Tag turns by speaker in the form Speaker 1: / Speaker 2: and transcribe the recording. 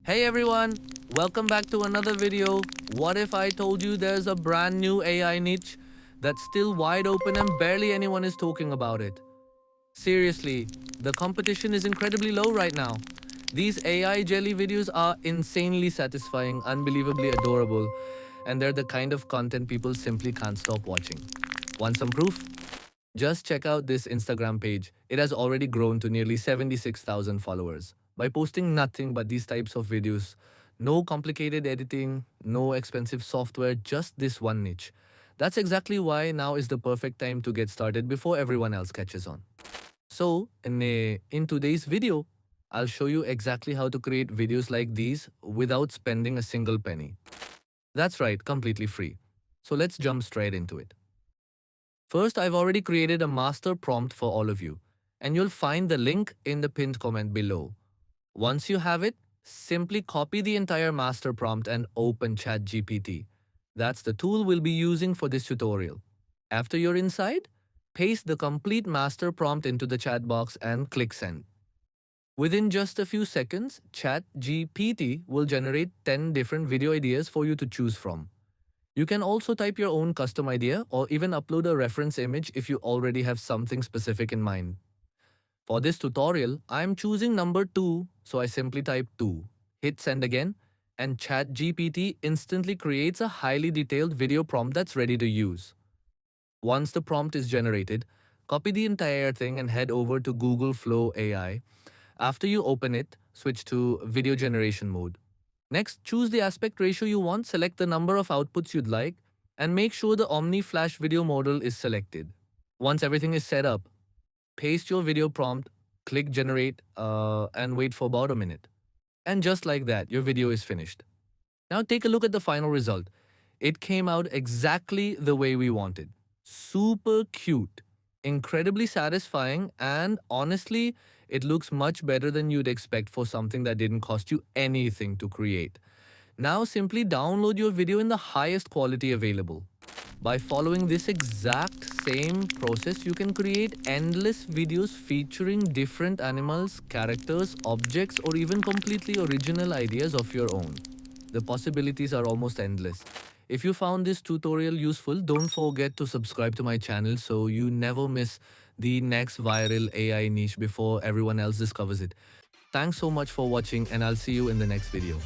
Speaker 1: Hey everyone, welcome back to another video. What if I told you there's a brand new AI niche that's still wide open and barely anyone is talking about it? Seriously, the competition is incredibly low right now. These AI jelly videos are insanely satisfying, unbelievably adorable, and they're the kind of content people simply can't stop watching. Want some proof? Just check out this Instagram page. It has already grown to nearly 76,000 followers. By posting nothing but these types of videos, no complicated editing, no expensive software, just this one niche. That's exactly why now is the perfect time to get started before everyone else catches on. So, in today's video, I'll show you exactly how to create videos like these without spending a single penny. That's right, completely free. So let's jump straight into it. First, I've already created a master prompt for all of you, and you'll find the link in the pinned comment below. Once you have it, simply copy the entire master prompt and open ChatGPT. That's the tool we'll be using for this tutorial. After you're inside, paste the complete master prompt into the chat box and click send. Within just a few seconds, ChatGPT will generate 10 different video ideas for you to choose from. You can also type your own custom idea or even upload a reference image if you already have something specific in mind. For this tutorial, I am choosing number 2, so I simply type 2, hit send again, and ChatGPT instantly creates a highly detailed video prompt that's ready to use. Once the prompt is generated, copy the entire thing and head over to Google Flow AI. After you open it, switch to video generation mode. Next, choose the aspect ratio you want, select the number of outputs you'd like, and make sure the Omni Flash video model is selected. Once everything is set up, paste your video prompt, click generate, and wait for about a minute. And just like that, your video is finished. Now take a look at the final result. It came out exactly the way we wanted. Super cute, incredibly satisfying, and honestly, it looks much better than you'd expect for something that didn't cost you anything to create. Now simply download your video in the highest quality available. By following this exact same process, you can create endless videos featuring different animals, characters, objects, or even completely original ideas of your own. The possibilities are almost endless. If you found this tutorial useful, don't forget to subscribe to my channel so you never miss the next viral AI niche before everyone else discovers it. Thanks so much for watching, and I'll see you in the next video.